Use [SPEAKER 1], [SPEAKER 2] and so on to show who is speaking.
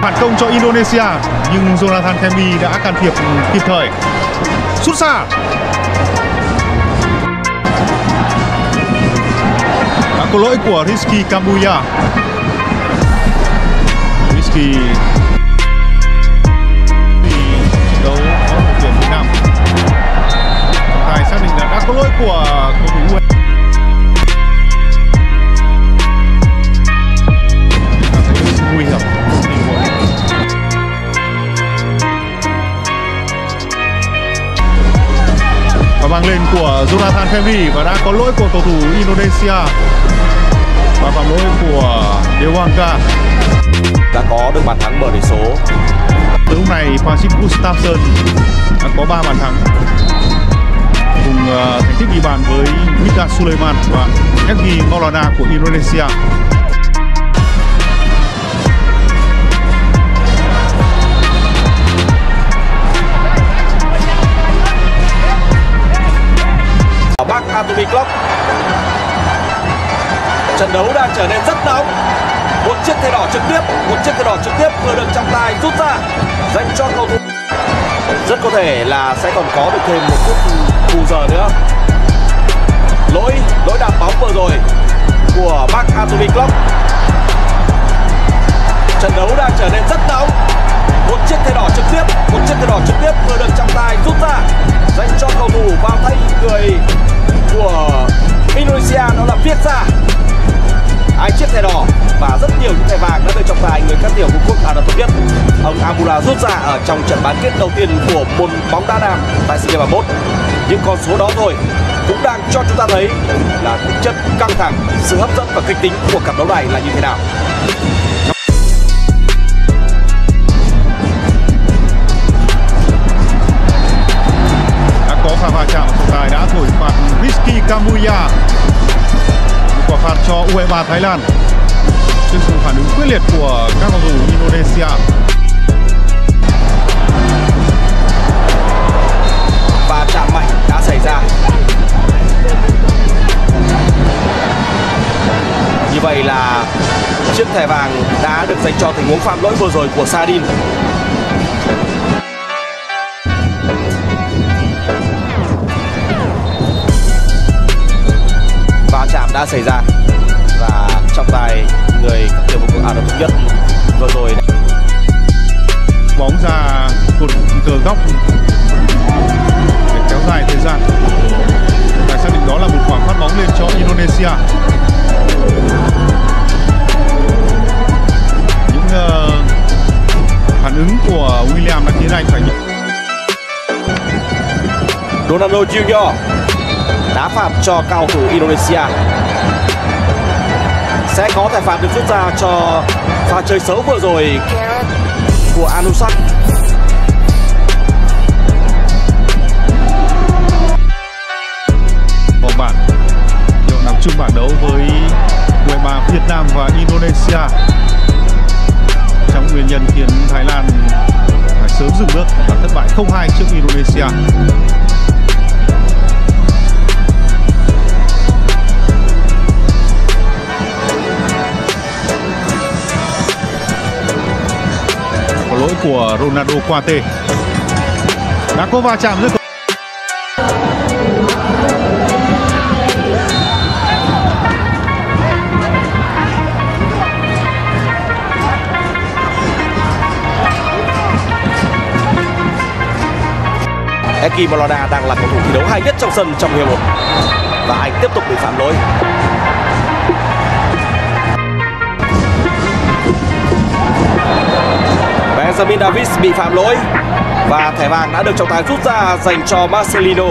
[SPEAKER 1] Phản công cho Indonesia nhưng Jonathan Kemi đã can thiệp kịp thời. Sút xa. Đã có lỗi của Rizky Kambuya. Rizky trận đấu có một điểm 15. Trọng tài xác định là đã có lỗi của cầu thủ UE. Nguy hiểm. Và mang lên của Jonathan Kemi và đã có lỗi của cầu thủ Indonesia và phạm lỗi của Dewangga.
[SPEAKER 2] Đã có được bàn thắng mở tỷ số.
[SPEAKER 1] Từ lúc này Francis Gustafsson đã có 3 bàn thắng cùng thành tích ghi bàn với Mika Suleiman và Egy Maulana của Indonesia.
[SPEAKER 2] Park Atomic Club. Trận đấu đang trở nên rất nóng. Một chiếc thẻ đỏ trực tiếp vừa được trọng tài rút ra dành cho cầu thủ. Rất có thể là sẽ còn có được thêm một phút bù giờ nữa. Lỗi đạp bóng vừa rồi của Park Atomic Club. Trận đấu đang trở nên rất nóng. Một chiếc thẻ đỏ trực tiếp vừa được trọng tài rút ra dành cho cầu thủ vào tay người của Indonesia, đó là Viết Ra. 2 chiếc thẻ đỏ và rất nhiều những thẻ vàng đã được trọng tài người các tiểu vương quốc Ả Rập Thống Nhất ông Amura rút ra ở trong trận bán kết đầu tiên của môn bóng đá nam tại SEA Games 31. Những con số đó thôi cũng đang cho chúng ta thấy là tính chất căng thẳng, sự hấp dẫn và kịch tính của cặp đấu này là như thế nào.
[SPEAKER 1] Đã có pha va chạm, trọng tài đã thổi phạt Rizky Kambuya. Quả phạt cho U23 Thái Lan trước sự phản ứng quyết liệt của các cầu thủ Indonesia.
[SPEAKER 2] Và chạm mạnh đã xảy ra. Như vậy là chiếc thẻ vàng đã được dành cho tình huống phạm lỗi vừa rồi của Sadin. Va chạm đã xảy ra và trọng tài người các tiểu vương quốc Ả Rập Thống Nhất vừa rồi
[SPEAKER 1] Bóng ra cột cờ góc để kéo dài thời gian. Trọng tài xác định đó là một quả phát bóng lên cho Indonesia. Những phản ứng của William đã khiến anh phải nhận.
[SPEAKER 2] Ronaldo Junior đá phạt cho cầu thủ Indonesia. Sẽ có thẻ phạt được rút ra cho pha chơi xấu vừa rồi của Anusak.
[SPEAKER 1] Vòng bảng hiệu nằm chung bảng đấu với U23 Việt Nam và Indonesia. Trong nguyên nhân khiến Thái Lan phải sớm dừng bước và thất bại 0-2 trước Indonesia. Lỗi của Ronaldo Quate. Đã có va chạm giữa
[SPEAKER 2] Egy Maulana đang là cầu thủ thi đấu hay nhất trong sân trong hiệp 1 và anh tiếp tục bị phạm lỗi. Benjamin Davies bị phạm lỗi và thẻ vàng đã được trọng tài rút ra dành cho Marcelino.